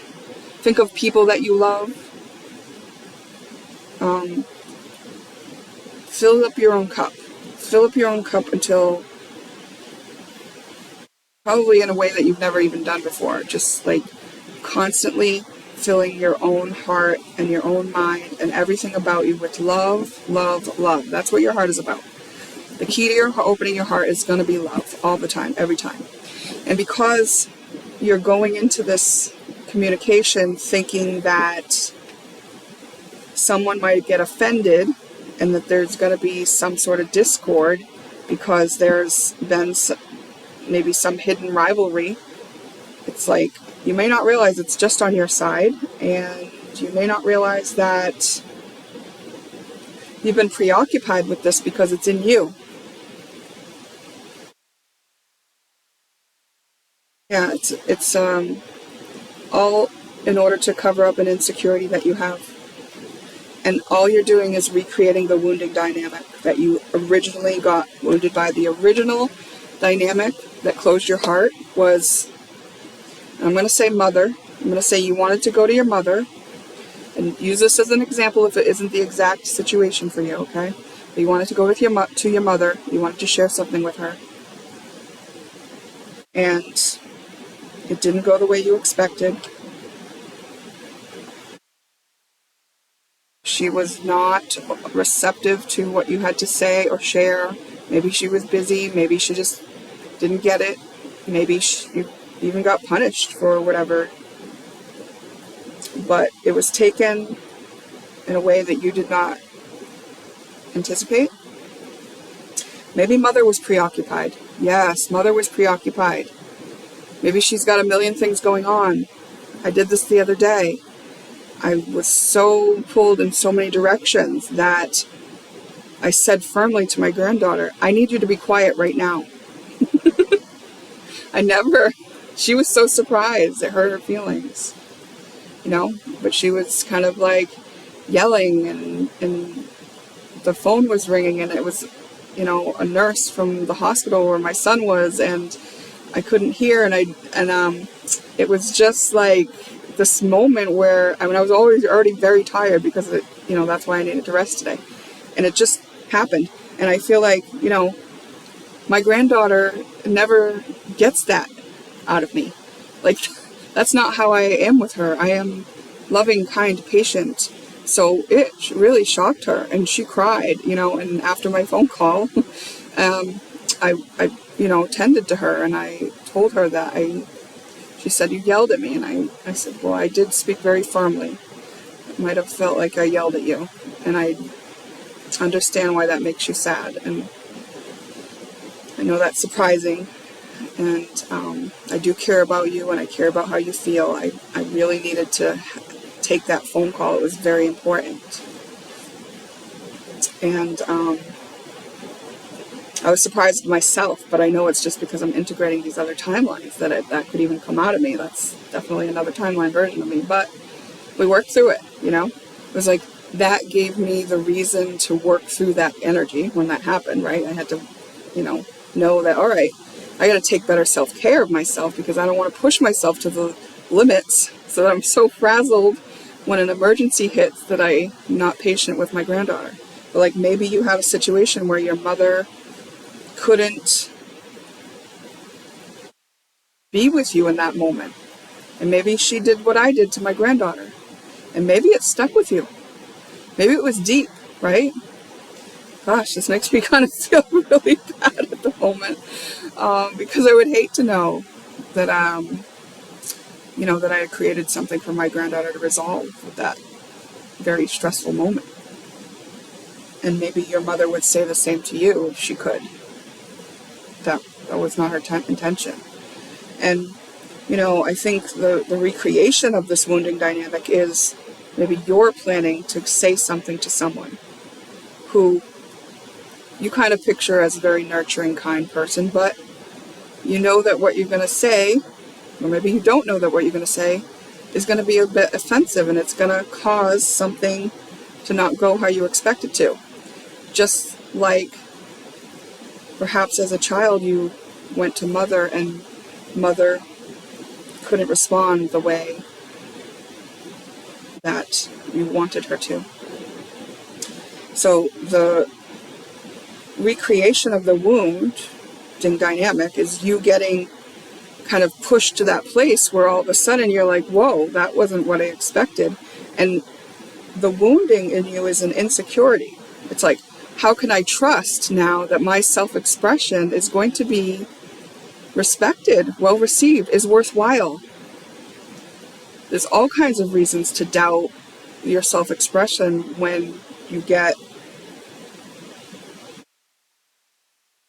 Think of people that you love. Fill up your own cup. Fill up your own cup until, probably in a way that you've never even done before. Just like constantly filling your own heart and your own mind and everything about you with love, love, love. That's what your heart is about. The key to opening your heart is going to be love all the time, every time. And because you're going into this communication thinking that someone might get offended and that there's going to be some sort of discord because there's been maybe some hidden rivalry, it's like you may not realize it's just on your side, and You may not realize that you've been preoccupied with this because it's in you. Yeah, it's all in order to cover up an insecurity that you have. And all you're doing is recreating the wounding dynamic that you originally got wounded by. The original dynamic that closed your heart was, I'm going to say mother. I'm going to say you wanted to go to your mother, and use this as an example if it isn't the exact situation for you, okay? But you wanted to go with your mother. You wanted to share something with her. And it didn't go the way you expected. She was not receptive to what you had to say or share. Maybe she was busy. Maybe she just didn't get it. Maybe you even got punished for whatever. But it was taken in a way that you did not anticipate. Maybe mother was preoccupied. Yes, mother was preoccupied. Maybe she's got a million things going on. I did this the other day. I was so pulled in so many directions that I said firmly to my granddaughter, I need you to be quiet right now. She was so surprised. It hurt her feelings, but she was kind of like yelling, and the phone was ringing, and it was, a nurse from the hospital where my son was, and I couldn't hear, and it was just like this moment where, I was already very tired because that's why I needed to rest today. And it just happened. And I feel like, my granddaughter never gets that out of me. Like, that's not how I am with her. I am loving, kind, patient. So it really shocked her, and she cried, and after my phone call, I tended to her, and I told her that she said, you yelled at me. And I said, well, I did speak very firmly. It might have felt like I yelled at you. And I understand why that makes you sad. And I know that's surprising. And I do care about you, and I care about how you feel. I really needed to take that phone call. It was very important. And I was surprised myself, but I know it's just because I'm integrating these other timelines that could even come out of me. That's definitely another timeline version of me. But we worked through it, It was like that gave me the reason to work through that energy when that happened, right? I had to, know that, all right, I got to take better self-care of myself because I don't want to push myself to the limits so that I'm so frazzled when an emergency hits that I'm not patient with my granddaughter. But like maybe you have a situation where your mother couldn't be with you in that moment. And maybe she did what I did to my granddaughter. And maybe it stuck with you. Maybe it was deep, right? Gosh, this makes me kind of feel really bad at the moment. Because I would hate to know that, that I had created something for my granddaughter to resolve with that very stressful moment. And maybe your mother would say the same to you if she could. That was not her intention. And, I think the recreation of this wounding dynamic is maybe you're planning to say something to someone who you kind of picture as a very nurturing, kind person, but you know that what you're going to say, or maybe you don't know that what you're going to say, is going to be a bit offensive, and it's going to cause something to not go how you expect it to. Just like perhaps as a child you went to mother and mother couldn't respond the way that you wanted her to. So the recreation of the wounding dynamic is you getting kind of pushed to that place where all of a sudden you're like, whoa, that wasn't what I expected. And the wounding in you is an insecurity. It's like, how can I trust now that my self-expression is going to be respected, well received, is worthwhile? There's all kinds of reasons to doubt your self-expression when you get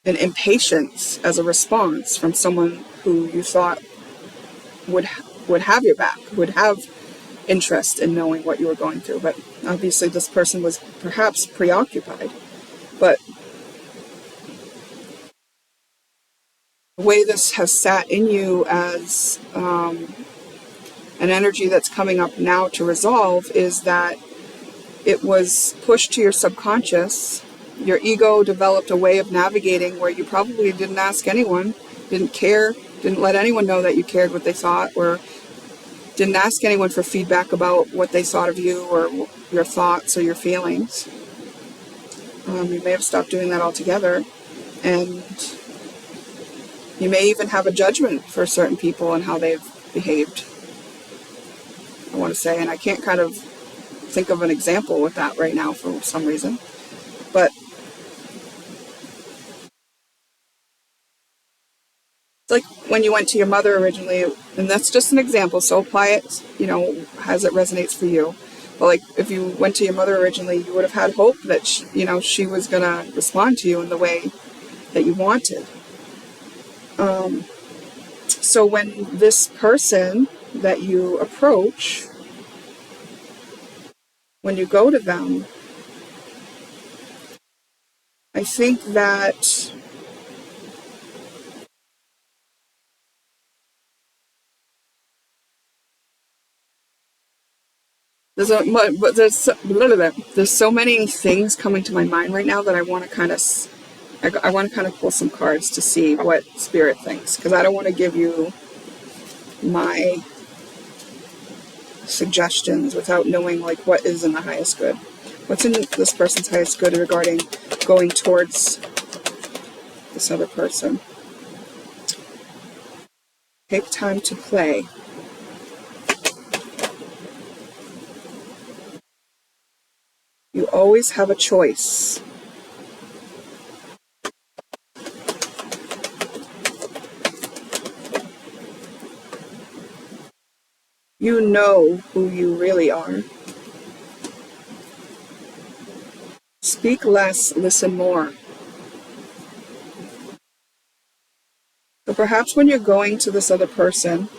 an impatience as a response from someone who you thought would have your back, would have interest in knowing what you were going through. But obviously this person was perhaps preoccupied. But the way this has sat in you as an energy that's coming up now to resolve is that it was pushed to your subconscious. Your ego developed a way of navigating where you probably didn't ask anyone, didn't care, didn't let anyone know that you cared what they thought, or didn't ask anyone for feedback about what they thought of you or your thoughts or your feelings. You may have stopped doing that altogether. And you may even have a judgment for certain people and how they've behaved, I want to say. And I can't kind of think of an example with that right now for some reason. But it's like when you went to your mother originally, and that's just an example, so apply it, as it resonates for you. But like if you went to your mother originally, you would have had hope that she was going to respond to you in the way that you wanted. So when this person that you approach, when you go to them, I think that there's so many things coming to my mind right now that I want to kind of pull some cards to see what Spirit thinks, because I don't want to give you my suggestions without knowing like what is in the highest good. What's in this person's highest good regarding going towards this other person? Take time to play. You always have a choice. You know who you really are. Speak less, listen more. So perhaps when you're going to this other person,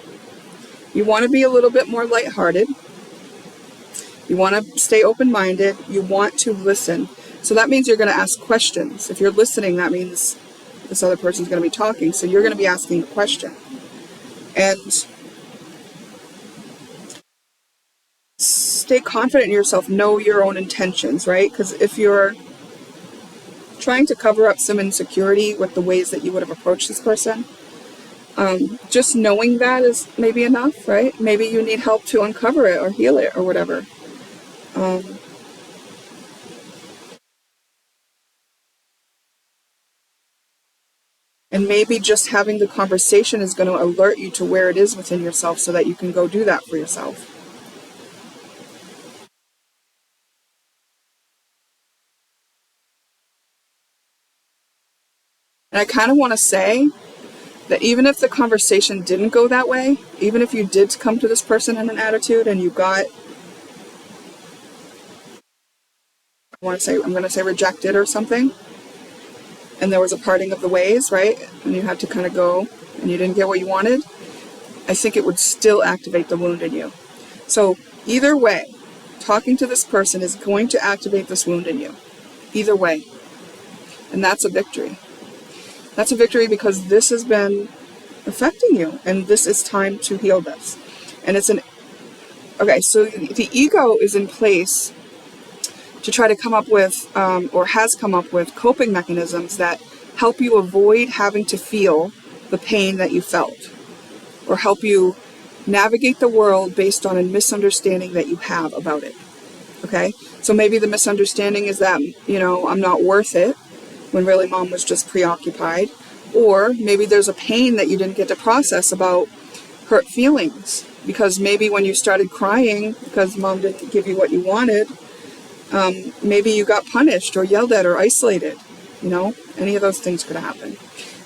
you want to be a little bit more lighthearted. You want to stay open-minded. You want to listen. So that means you're going to ask questions. If you're listening, that means this other person's going to be talking. So you're going to be asking a question. And stay confident in yourself. Know your own intentions, right? Because if you're trying to cover up some insecurity with the ways that you would have approached this person, just knowing that is maybe enough, right? Maybe you need help to uncover it or heal it or whatever. And maybe just having the conversation is going to alert you to where it is within yourself so that you can go do that for yourself. And I kind of want to say that even if the conversation didn't go that way, even if you did come to this person in an attitude and you got, I'm going to say rejected or something, and there was a parting of the ways, right? And you had to kind of go and you didn't get what you wanted, I think it would still activate the wound in you. So either way, talking to this person is going to activate this wound in you. Either way. And that's a victory. That's a victory because this has been affecting you and this is time to heal this. And okay, so the ego is in place to try to come up with, or has come up with, coping mechanisms that help you avoid having to feel the pain that you felt, or help you navigate the world based on a misunderstanding that you have about it. Okay? So maybe the misunderstanding is that, I'm not worth it, when really mom was just preoccupied. Or maybe there's a pain that you didn't get to process about hurt feelings, because maybe when you started crying because mom didn't give you what you wanted, maybe you got punished or yelled at or isolated. Any of those things could happen.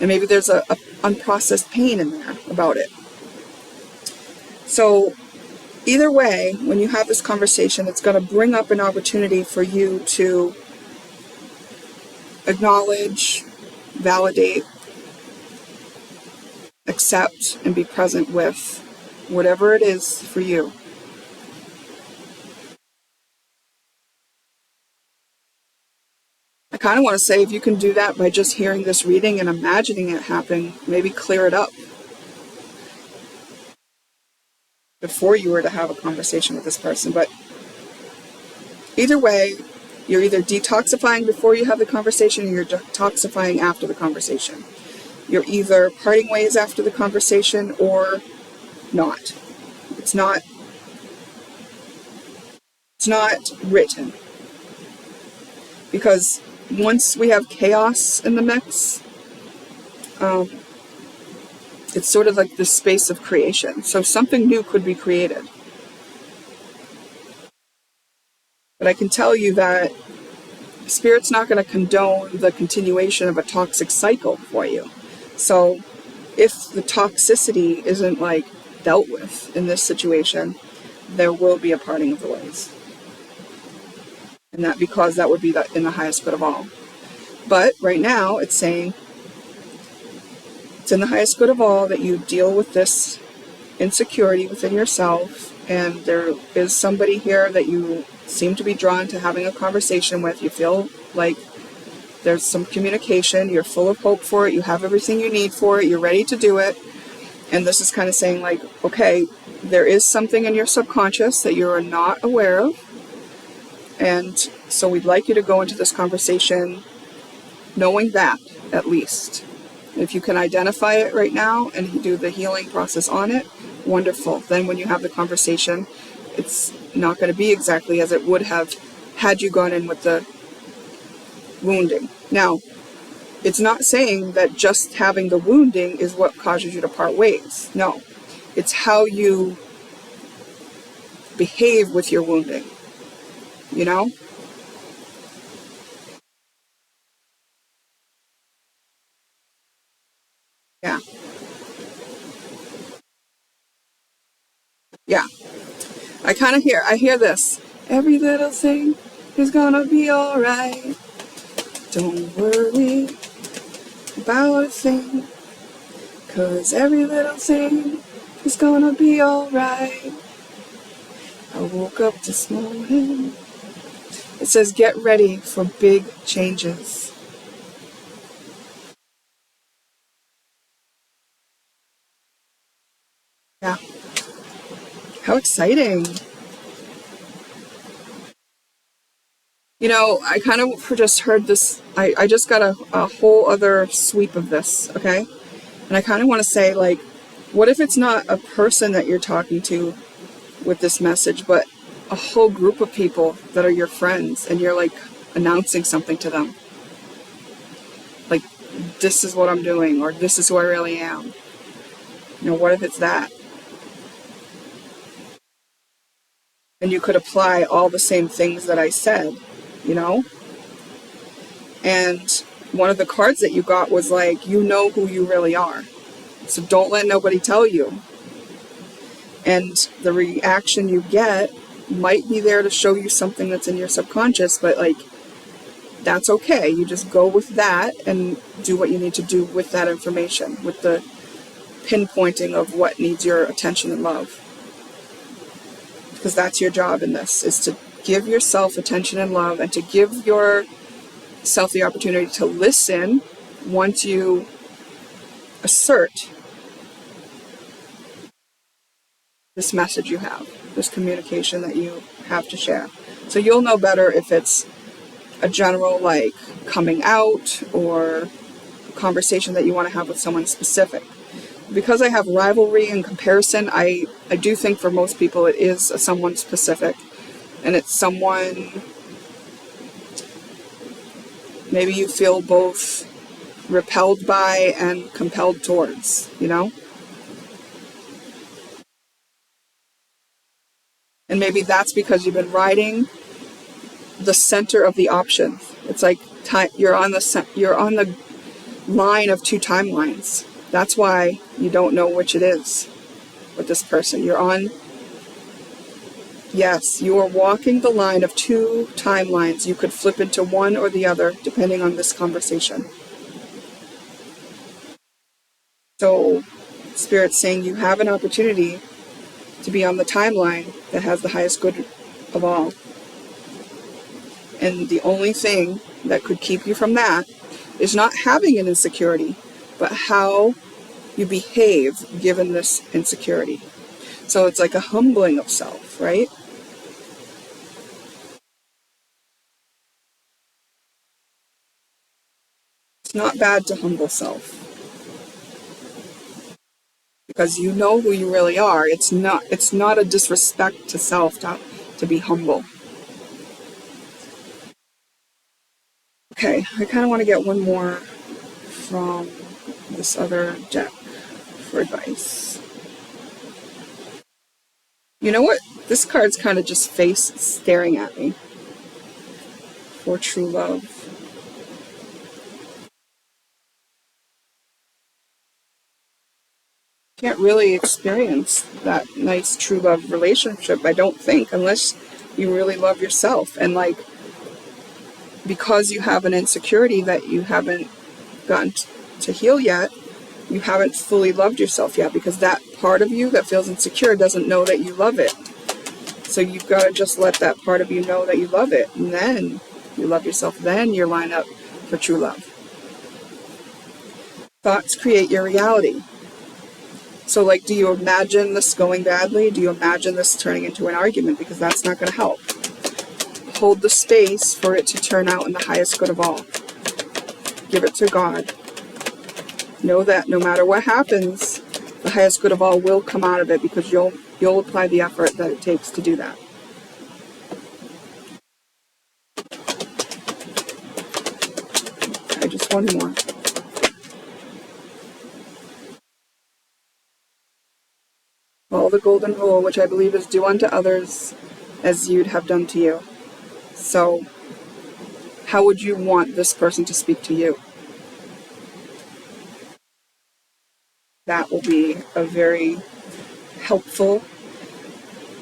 And maybe there's a unprocessed pain in there about it. So either way, when you have this conversation, it's going to bring up an opportunity for you to acknowledge, validate, accept, and be present with whatever it is for you. kind of want to say, if you can do that by just hearing this reading and imagining it happen, maybe clear it up before you were to have a conversation with this person. But either way, you're either detoxifying before you have the conversation, or you're detoxifying after the conversation. You're either parting ways after the conversation or not. It's not written. Because once we have chaos in the mix, it's sort of like this space of creation. So something new could be created. But I can tell you that Spirit's not going to condone the continuation of a toxic cycle for you. So if the toxicity isn't like dealt with in this situation, there will be a parting of the ways. And that because that would be in the highest good of all. But right now it's saying it's in the highest good of all that you deal with this insecurity within yourself, and there is somebody here that you seem to be drawn to having a conversation with. You feel like there's some communication, you're full of hope for it, you have everything you need for it, you're ready to do it. And this is kind of saying like, okay, there is something in your subconscious that you are not aware of, and so we'd like you to go into this conversation knowing that, at least. If you can identify it right now and do the healing process on it, wonderful. Then when you have the conversation, it's not going to be exactly as it would have had you gone in with the wounding. Now, it's not saying that just having the wounding is what causes you to part ways. No, it's how you behave with your wounding, you know? Yeah. Yeah. I hear this. Every little thing is gonna be alright. Don't worry about a thing, 'cause every little thing is gonna be alright. I woke up this morning. It says get ready for big changes. Yeah. How exciting. You know, I kind of just heard this, I just got a whole other sweep of this, okay? And I kind of want to say, like, what if it's not a person that you're talking to with this message, but a whole group of people that are your friends, and you're, like, announcing something to them? Like, this is what I'm doing, or this is who I really am. You know, what if it's that? And you could apply all the same things that I said, you know? And one of the cards that you got was like, you know who you really are. So don't let nobody tell you. And the reaction you get might be there to show you something that's in your subconscious, but like, that's okay. You just go with that and do what you need to do with that information, with the pinpointing of what needs your attention and love. Because that's your job in this, is to give yourself attention and love, and to give yourself the opportunity to listen once you assert this message you have, this communication that you have to share. So you'll know better if it's a general, like, coming out, or a conversation that you want to have with someone specific. Because I have rivalry and comparison, I do think for most people it is someone specific. And it's someone maybe you feel both repelled by and compelled towards, you know? And maybe that's because you've been riding the center of the option. It's like you're on the line of two timelines. That's why you don't know which it is with this person. Yes, you are walking the line of two timelines. You could flip into one or the other depending on this conversation. So Spirit's saying you have an opportunity to be on the timeline that has the highest good of all. And the only thing that could keep you from that is not having an insecurity, but how you behave given this insecurity. So it's like a humbling of self, right? It's not bad to humble self because you know who you really are. It's not a disrespect to self to be humble. Okay, I kind of want to get one more from this other deck for advice. You know what? This card's kind of just face staring at me for true love. Can't really experience that nice true love relationship, I don't think, unless you really love yourself. And like, because you have an insecurity that you haven't gotten to heal yet, you haven't fully loved yourself yet, because that part of you that feels insecure doesn't know that you love it. So you've got to just let that part of you know that you love it, and then you love yourself, then you're lined up for true love. Thoughts create your reality. So like, do you imagine this going badly? Do you imagine this turning into an argument? Because that's not going to help. Hold the space for it to turn out in the highest good of all. Give it to God. Know that no matter what happens, the highest good of all will come out of it, because you'll apply the effort that it takes to do that. Okay, just one more. Follow the golden rule, which I believe is do unto others as you'd have done to you. So, how would you want this person to speak to you? That will be a very helpful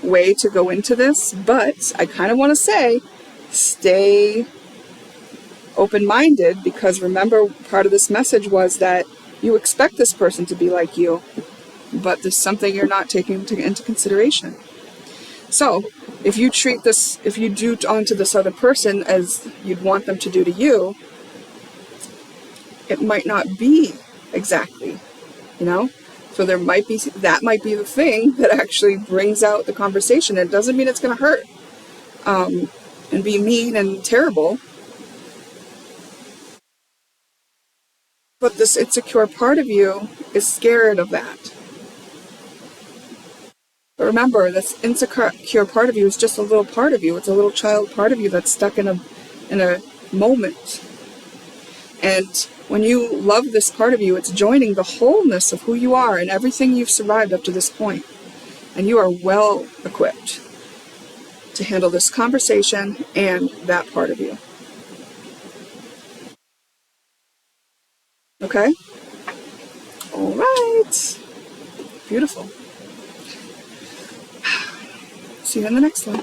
way to go into this, but I kind of want to say, stay open-minded, because remember, part of this message was that you expect this person to be like you, but there's something you're not taking into consideration. So, if you do onto this other person as you'd want them to do to you, it might not be exactly, So that might be the thing that actually brings out the conversation. It doesn't mean it's going to hurt and be mean and terrible. But this insecure part of you is scared of that. But remember, this insecure part of you is just a little part of you. It's a little child part of you that's stuck in a moment. And when you love this part of you, it's joining the wholeness of who you are and everything you've survived up to this point. And you are well equipped to handle this conversation and that part of you. Okay? All right. Beautiful. See you in the next one.